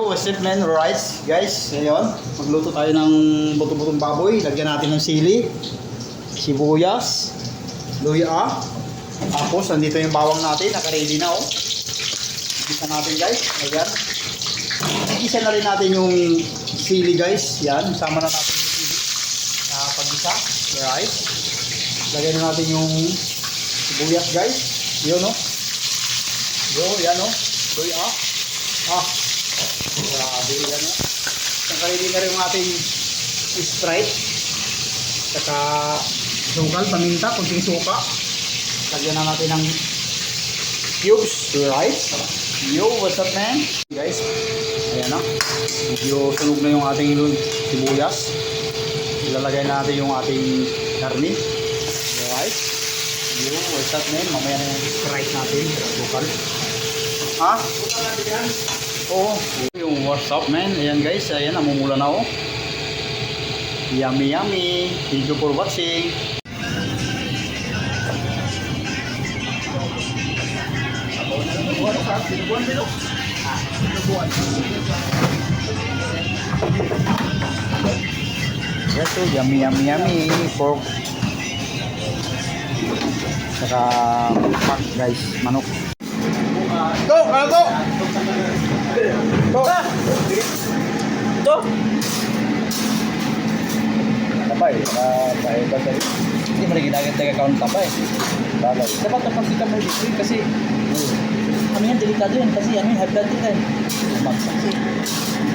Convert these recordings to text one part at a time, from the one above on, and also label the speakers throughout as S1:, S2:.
S1: Yo, what's up man? Alright guys, ngayon magluto tayo ng buto-butong baboy. Lagyan natin ng sili, sibuyas, luya. Tapos nandito yung bawang natin, naka-ready na oh. Igisa natin guys, ayan. Igisa na rin natin yung sili guys, yan. Sama na natin yung sili na pag-isa. Alright. Lagyan na natin yung sibuyas guys. Yun oh. Yo, yan oh. Luya. Grabe yan o. Naka-ready na rin yung ating Sprite. Saka sukal, paminta, kunting suka. Lagyan na natin ng cubes. Right? Yo, what's up man? Guys, ayan na. Medyo sunog na yung ating sibuyas. Ilalagay na natin yung ating karni. Right? Yo, what's up man? Mamaya na yung Sprite natin. Sukal. Ha? Oo. Yung what's up man. Ayan guys. Ayan. Namumula na oh. Yummy yummy. Thank you for watching. Yes so yummy yummy yummy. Pork. Saka pak guys. Manok. Go! Go! Go! Go! Tapay, tapay, tapay. Hindi mo rin ginagad-account tapay. Bagay. Dapat kapag kita may liquid kasi ano yan, delikado yan kasi ano yung high blood din yan. Magsaksi.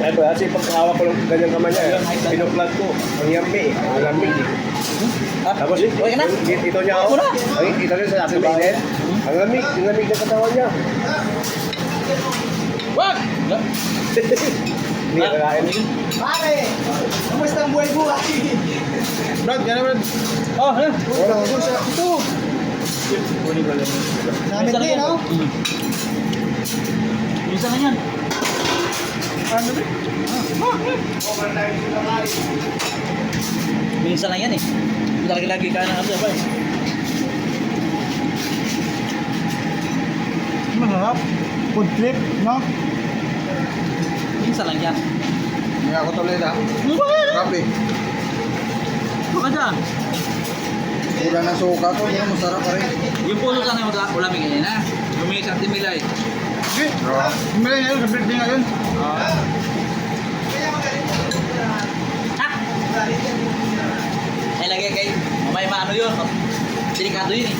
S2: Ay ba, kasi pagkahawak ko lang ganyan kamay niya, pinuplat ko, ang yummy, ang lamig. Tapos,
S1: okay na?
S2: ito niya ako. Ito niya sa aking bayan. Ang lamig na katawan niya.
S1: Wag!
S2: Hindi ka kain.
S1: Pare! Kumusta ang buhay-buhay? Brad, gano'n Brad? Oh, ano?
S2: Wala ko sa ito.
S1: Namin din, no? Bisa na yan. Ano ba? Minsan lang yan eh. Lagi-lagi ka na kasi ba eh. Masarap. Food trip, no? Minsan lang yan. Hindi ako tuloy na. Grabe. Baka dyan. Kulang ng suka ko, yun, masarap pa rin.
S3: Yung puso sana yung ulamig ngayon ha? Lumingis ang timilay.
S1: Okay. Umilay ngayon, sa birthday ngayon.
S3: Ay lagay kay mamay maano yun. Delikado yun eh.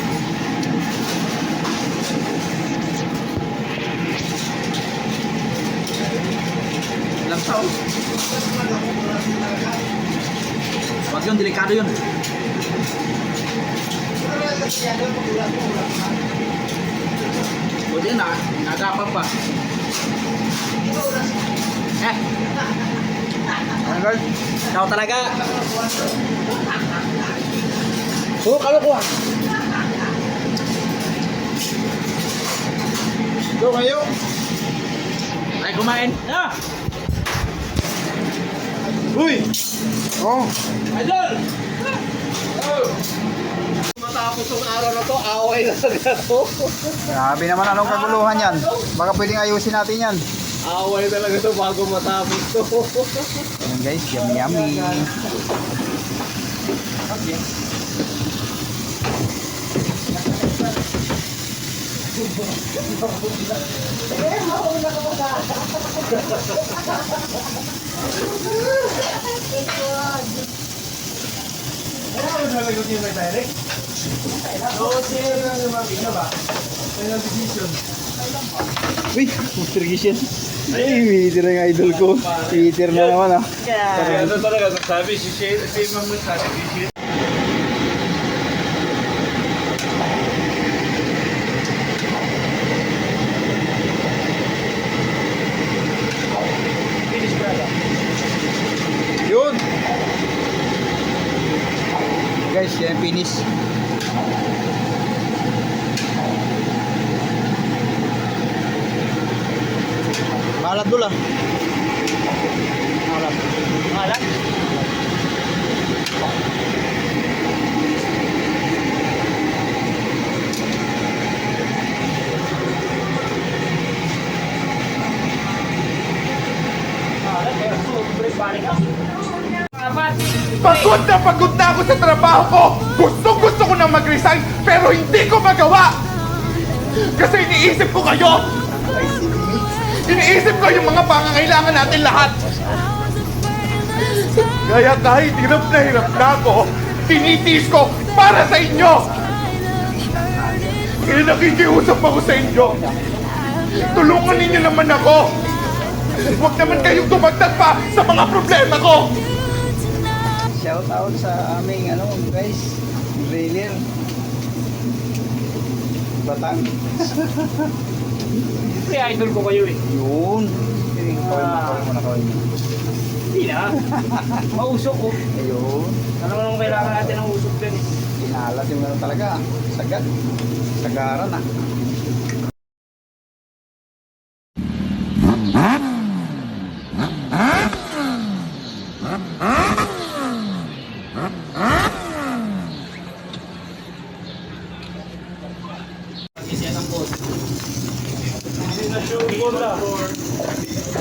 S3: Lamsaw. Wag yun, delikado yun. Buti na, nagapan pa.
S1: Ano guys?
S3: Ikaw talaga.
S1: So, kalokohan. Go kayo.
S3: Ay, kumain. Ah!
S1: Uy! Oh.
S3: Idol!
S2: Matapos yung araw na to, away na talaga to.
S1: Grabe naman, anong kaguluhan yan? Baka pwedeng ayusin natin yan.
S2: Away talaga to bago matapos to.
S1: Ayan guys, yummy yummy. Uy, Mr. Gishan. Ay, Peter ang idol ko. Peter na naman ah.
S2: Kaya ano talaga, sabi si Ma'am sabi si
S1: Yun. Guys, yan finish. Malat dulu lah. Malat. Malat.
S4: Pagod na ako sa trabaho ko. Gusto ko na mag-resign, pero hindi ko magawa. Kasi iniisip ko kayo. Iniisip ko yung mga pangangailangan natin lahat. Kaya kahit hirap na ako, tinitiis ko para sa inyo. Kaya nakikiusap ako sa inyo. Tulungan ninyo naman ako. Huwag naman kayong tumagdag pa sa mga problema ko.
S1: Shout out sa aming guys, trailer. Batang.
S5: Siyempre, idol ko kayo eh.
S1: Yun. Kawin mo.
S5: Hindi na. Mausok ko.
S1: Ayun.
S5: Ano naman kailangan natin ng usok din eh.
S1: Inalat yung talaga. Sagad. Sagaran ah.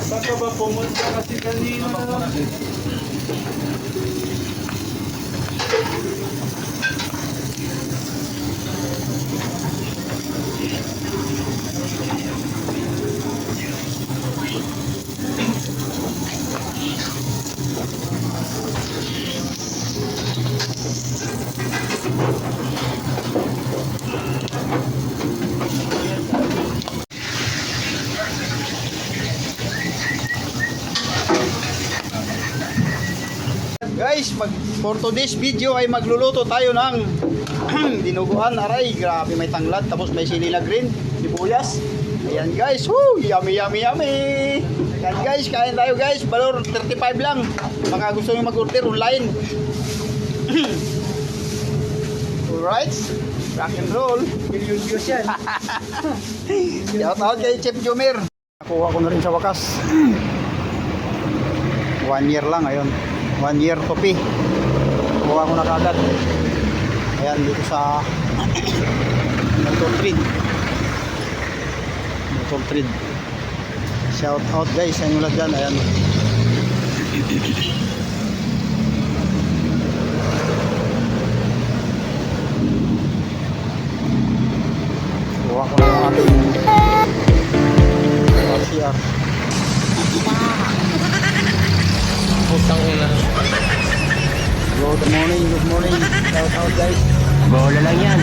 S5: Saan ka ba pumunta kasi kanina?
S1: Guys, for today's video ay magluluto tayo ng dinuguan. Aray, grabe may tanglad. Tapos may sili na green, sibuyas. Ayan guys, woo, yummy. Ayan guys, kain tayo guys. Valor 35 lang. Baka gusto nyo mag-order online. Alright, rock and roll.
S5: Million views yan.
S1: Shout out kay Chef Jomer. Nakuha ko na rin sa wakas. 1 year lang, ayun. 1 year topi. Kuha ko na kagad. Ayan, dito sa Motor Trade. Shout out guys sa inyo lahat dyan. Ayan. Kuha ko na yung ating RCR.
S3: Putang ina.
S1: Good morning. Shout out guys.
S3: Bola lang yan.